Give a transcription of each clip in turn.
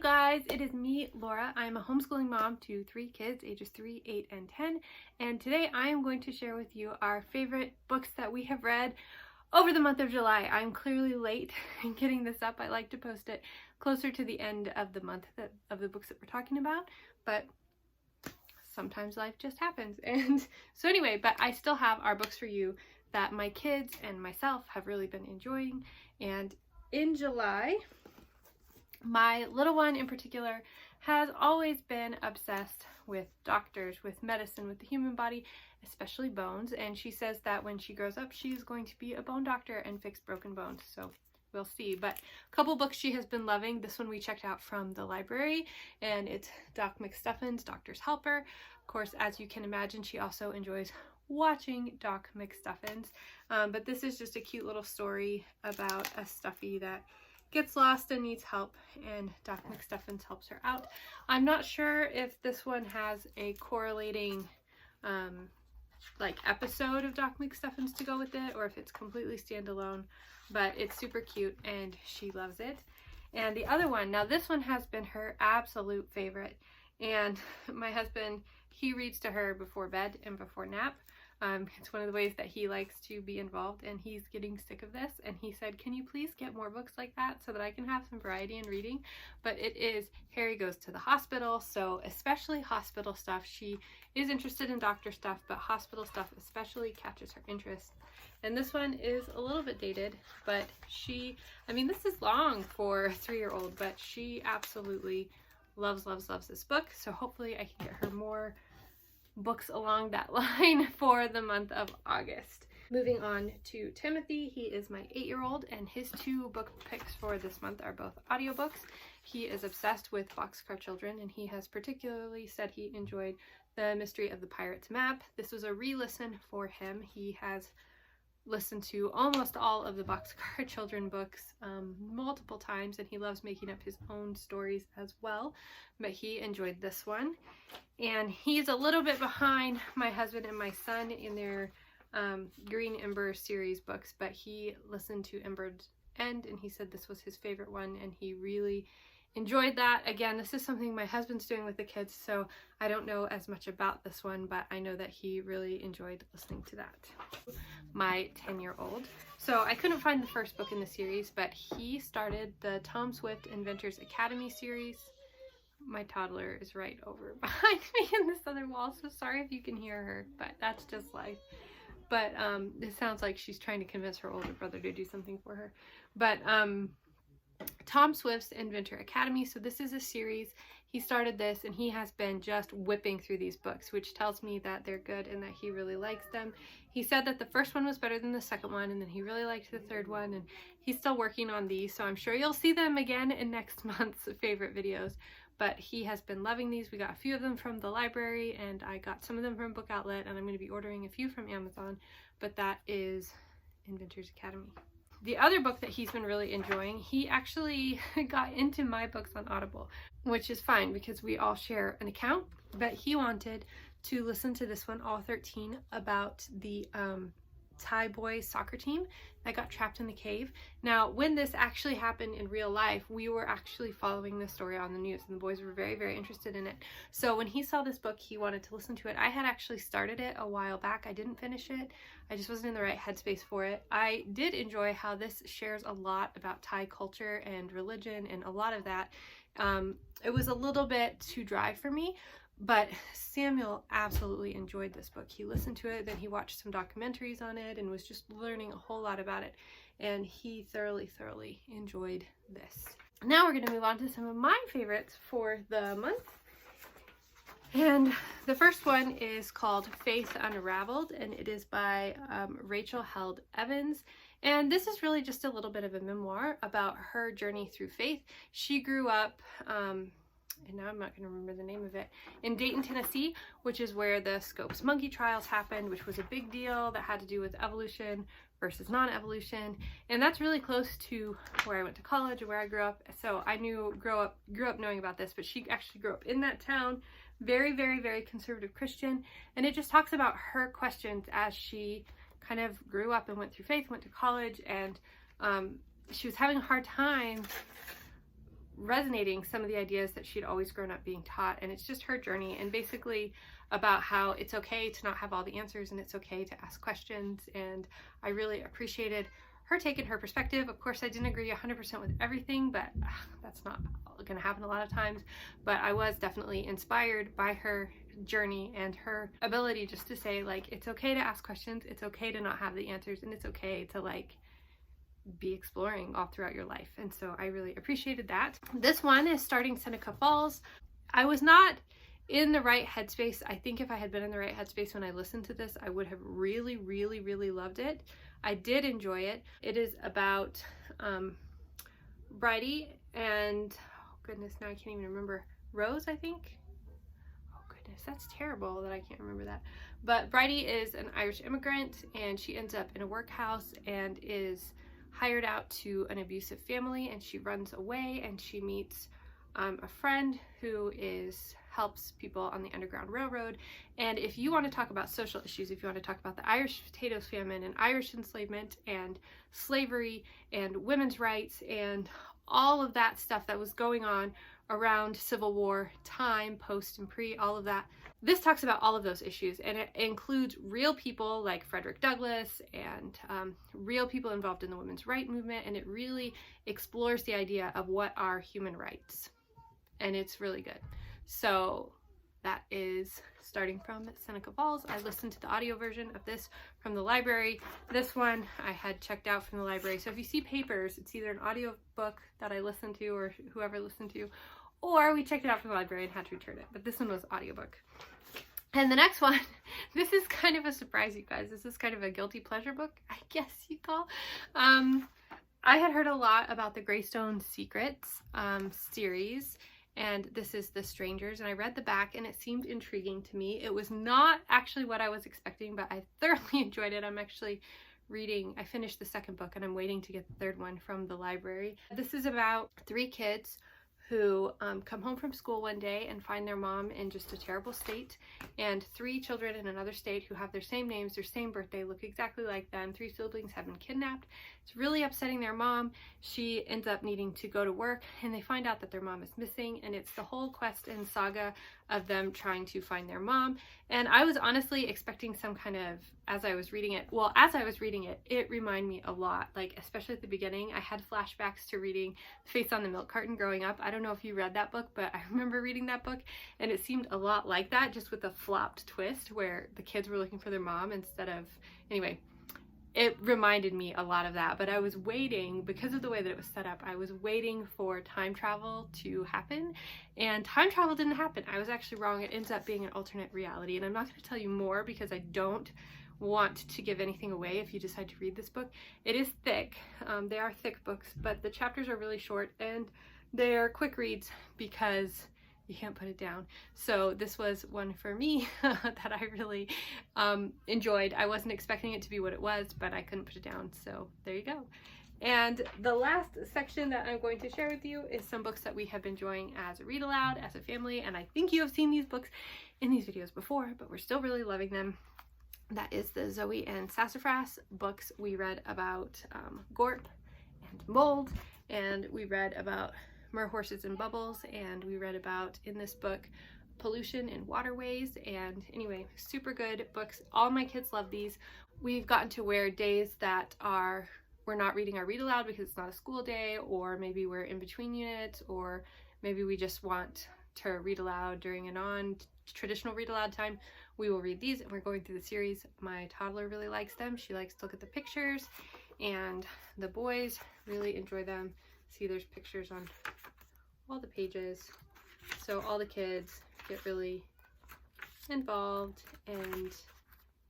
guys, it is me, Laura. I'm a homeschooling mom to 3 kids, ages 3, 8, and 10, and today I am going to share with you our favorite books that we have read over the month of July. I'm clearly late in getting this up. I like to post it closer to the end of the month of the books that we're talking about, but sometimes life just happens. And so anyway, but I still have our books for you that my kids and myself have really been enjoying. And in July, my little one in particular has always been obsessed with doctors, with medicine, with the human body, especially bones. And she says that when she grows up, she's going to be a bone doctor and fix broken bones. So we'll see. But a couple books she has been loving. This one we checked out from the library, and it's Doc McStuffins' Doctor's Helper. Of course, as you can imagine, she also enjoys watching Doc McStuffins. But this is just a cute little story about a stuffy that gets lost and needs help, and Doc McStuffins helps her out. I'm not sure if this one has a correlating like episode of Doc McStuffins to go with it, or if it's completely standalone, but it's super cute and she loves it. And the other one, now this one has been her absolute favorite, and my husband, he reads to her before bed and before nap. It's one of the ways that he likes to be involved, and he's getting sick of this, and he said, can you please get more books like that so that I can have some variety in reading? But it is Harry Goes to the Hospital, so especially hospital stuff. She is interested in doctor stuff, but hospital stuff especially catches her interest. And this one is a little bit dated, but this is long for a 3-year-old, but she absolutely loves this book. So hopefully I can get her more books along that line for the month of August. Moving on to Timothy, he is my 8-year-old, and his 2 book picks for this month are both audiobooks. He is obsessed with Boxcar Children, and he has particularly said he enjoyed The Mystery of the Pirate's Map. This was a re-listen for him. He has listened to almost all of the Boxcar Children books multiple times, and he loves making up his own stories as well, but he enjoyed this one. And he's a little bit behind my husband and my son in their Green Ember series books, but he listened to Ember's End, and he said this was his favorite one, and he really enjoyed that. Again, this is something my husband's doing with the kids, so I don't know as much about this one, but I know that he really enjoyed listening to that. My 10-year-old. So I couldn't find the first book in the series, but he started the Tom Swift Inventors Academy series. My toddler is right over behind me in this other wall, so sorry if you can hear her, but that's just life. But it sounds like she's trying to convince her older brother to do something for her. But Tom Swift's Inventor Academy. So this is a series. He started this, and he has been just whipping through these books, which tells me that they're good and that he really likes them. He said that the first one was better than the second one, and then he really liked the third one, and he's still working on these, so I'm sure you'll see them again in next month's favorite videos. But he has been loving these. We got a few of them from the library, and I got some of them from Book Outlet, and I'm going to be ordering a few from Amazon, but that is Inventors Academy. The other book that he's been really enjoying, he actually got into my books on Audible, which is fine because we all share an account, but he wanted to listen to this one, All 13, about the Thai boys soccer team that got trapped in the cave. Now, when this actually happened in real life, we were actually following the story on the news, and the boys were very, very interested in it. So when he saw this book, he wanted to listen to it. I had actually started it a while back. I didn't finish it. I just wasn't in the right headspace for it. I did enjoy how this shares a lot about Thai culture and religion and a lot of that. It was a little bit too dry for me, but Samuel absolutely enjoyed this book. He listened to it, then he watched some documentaries on it and was just learning a whole lot about it. And he thoroughly enjoyed this. Now we're going to move on to some of my favorites for the month. And the first one is called Faith Unraveled, and it is by Rachel Held Evans. And this is really just a little bit of a memoir about her journey through faith. She grew up, and now I'm not going to remember the name of it, in Dayton, Tennessee, which is where the Scopes monkey trials happened, which was a big deal that had to do with evolution versus non-evolution. And that's really close to where I went to college and where I grew up. So I grew up knowing about this, but she actually grew up in that town. Very conservative Christian. And it just talks about her questions as she kind of grew up and went through faith, went to college, and she was having a hard time resonating some of the ideas that she'd always grown up being taught. And it's just her journey, and basically about how it's okay to not have all the answers and it's okay to ask questions. And I really appreciated her take and her perspective. Of course, I didn't agree 100% with everything, but that's not going to happen a lot of times. But I was definitely inspired by her journey and her ability just to say, like, it's okay to ask questions, it's okay to not have the answers, and it's okay to, like, be exploring all throughout your life. And so I really appreciated that. This one is Starting Seneca Falls. I was not in the right headspace. I think if I had been in the right headspace when I listened to this, I would have really, really, really loved it. I did enjoy it. It is about Bridie and, oh goodness, now I can't even remember, Rose, I think? Oh goodness, that's terrible that I can't remember that. But Bridie is an Irish immigrant, and she ends up in a workhouse and is hired out to an abusive family, and she runs away, and she meets a friend who helps people on the Underground Railroad. And if you want to talk about social issues, if you want to talk about the Irish potatoes famine and Irish enslavement and slavery and women's rights and all of that stuff that was going on around Civil War time, post and pre, all of that, this talks about all of those issues, and it includes real people like Frederick Douglass and real people involved in the women's rights movement, and it really explores the idea of what are human rights, and it's really good. So that is Starting from Seneca Falls. I listened to the audio version of this from the library. This one I had checked out from the library. So if you see papers, it's either an audio book that I listened to or whoever listened to, or we checked it out from the library and had to return it. But this one was audiobook. And the next one, this is kind of a surprise, you guys. This is kind of a guilty pleasure book, I guess you'd call. I had heard a lot about the Greystone Secrets series, and this is The Strangers, and I read the back and it seemed intriguing to me. It was not actually what I was expecting, but I thoroughly enjoyed it. I'm actually I finished the second book and I'm waiting to get the third one from the library. This is about 3 kids who come home from school one day and find their mom in just a terrible state, and 3 children in another state who have their same names, their same birthday, look exactly like them. 3 siblings have been kidnapped. It's really upsetting their mom. She ends up needing to go to work, and they find out that their mom is missing, and it's the whole quest and saga of them trying to find their mom. And I was honestly expecting some kind of, as I was reading it, it reminded me a lot, like especially at the beginning, I had flashbacks to reading Face on the Milk Carton growing up. I don't know if you read that book, but I remember reading that book, and it seemed a lot like that, just with a flopped twist where the kids were looking for their mom instead of, anyway, it reminded me a lot of that. But I was waiting, because of the way that it was set up, I was waiting for time travel to happen, and time travel didn't happen. I was actually wrong. It ends up being an alternate reality, and I'm not going to tell you more because I don't want to give anything away if you decide to read this book. It is thick. They are thick books, but the chapters are really short, and they're quick reads because you can't put it down. So this was one for me that I really enjoyed. I wasn't expecting it to be what it was, but I couldn't put it down. So there you go. And the last section that I'm going to share with you is some books that we have been enjoying as a read aloud as a family. And I think you have seen these books in these videos before, but we're still really loving them. That is the Zoe and Sassafras books. We read about Gorp and Mold, and we read about Mer Horses and Bubbles, and we read about, in this book, pollution in waterways. And anyway, super good books. All my kids love these. We've gotten to where days that we're not reading our read aloud because it's not a school day, or maybe we're in between units, or maybe we just want to read aloud during a non-traditional read aloud time. We will read these, and we're going through the series. My toddler really likes them. She likes to look at the pictures, and the boys really enjoy them. See, there's pictures on all the pages, so all the kids get really involved, and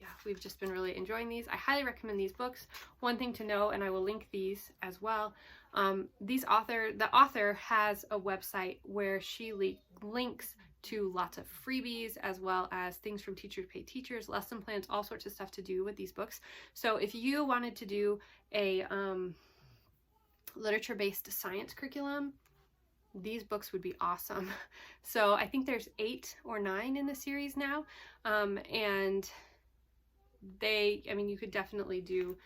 yeah, we've just been really enjoying these. I highly recommend these books. One thing to know, and I will link these as well, the author has a website where she links to lots of freebies, as well as things from Teacher to Pay Teachers, lesson plans, all sorts of stuff to do with these books. So if you wanted to do a literature-based science curriculum, these books would be awesome. So I think there's 8 or 9 in the series now, and you could definitely do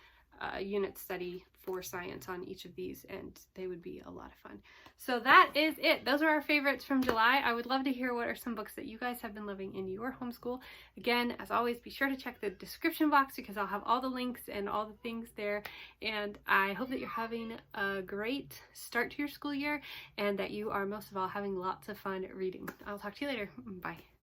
unit study for science on each of these, and they would be a lot of fun. So that is it. Those are our favorites from July. I would love to hear what are some books that you guys have been loving in your homeschool. Again, as always, be sure to check the description box because I'll have all the links and all the things there. And I hope that you're having a great start to your school year and that you are most of all having lots of fun reading. I'll talk to you later. Bye.